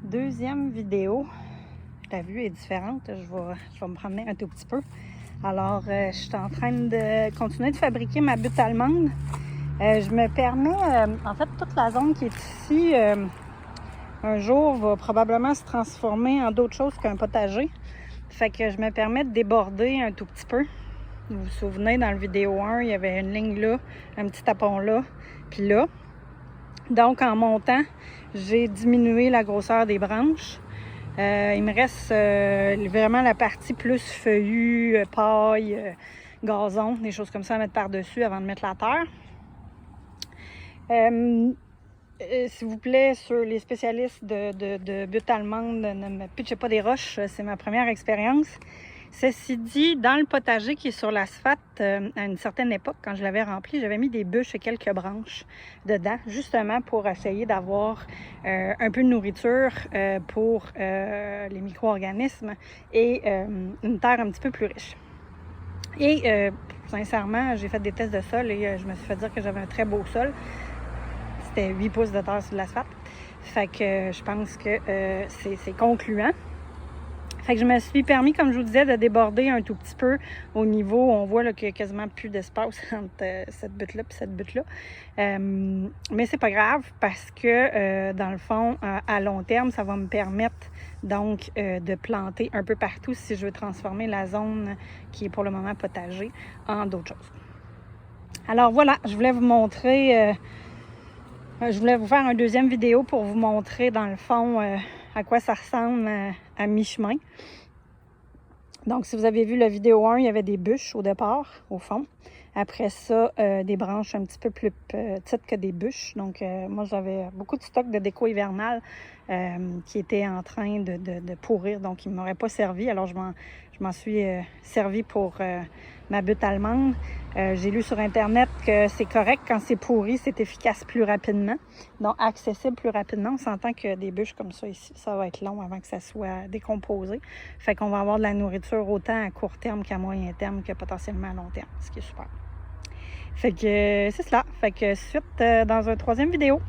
deuxième vidéo. La vue est différente. Je vais me promener un tout petit peu. Alors, je suis en train de continuer de fabriquer ma butte allemande. Je me permets, en fait, toute la zone qui est ici, un jour, va probablement se transformer en d'autres choses qu'un potager. Fait que je me permets de déborder un tout petit peu. Vous vous souvenez, dans le vidéo 1, il y avait une ligne là, un petit tapon là, puis là. Donc, en montant, j'ai diminué la grosseur des branches. Il me reste vraiment la partie plus feuillue, paille, gazon, des choses comme ça à mettre par-dessus avant de mettre la terre. S'il vous plaît, sur les spécialistes de butte allemande, ne me pitchez pas des roches, c'est ma première expérience. Ceci dit, dans le potager qui est sur l'asphalte, à une certaine époque, quand je l'avais rempli, j'avais mis des bûches et quelques branches dedans, justement pour essayer d'avoir un peu de nourriture pour les micro-organismes et une terre un petit peu plus riche. Et sincèrement, j'ai fait des tests de sol et je me suis fait dire que j'avais un très beau sol. C'était 8 pouces de terre sur l'asphalte. Fait que je pense que c'est concluant. Fait que je me suis permis, comme je vous disais, de déborder un tout petit peu au niveau où on voit qu'il n'y a quasiment plus d'espace entre cette butte-là et cette butte-là. Mais c'est pas grave parce que, dans le fond, à long terme, ça va me permettre donc de planter un peu partout si je veux transformer la zone qui est pour le moment potager en d'autres choses. Alors voilà, je voulais vous montrer... je voulais vous faire une deuxième vidéo pour vous montrer, dans le fond, à quoi ça ressemble à mi-chemin. Donc, si vous avez vu la vidéo 1, il y avait des bûches au départ, au fond. Après ça, des branches un petit peu plus petites que des bûches. Donc, moi, j'avais beaucoup de stock de déco hivernale qui était en train de pourrir. Donc, il ne m'aurait pas servi. Alors, je m'en suis servi pour ma butte allemande. J'ai lu sur Internet que c'est correct quand c'est pourri, c'est efficace plus rapidement. Donc, accessible plus rapidement. On s'entend que des bûches comme ça ici, ça va être long avant que ça soit décomposé. Fait qu'on va avoir de la nourriture autant à court terme qu'à moyen terme que potentiellement à long terme, ce qui est super. Fait que c'est cela. Fait que suite dans une troisième vidéo.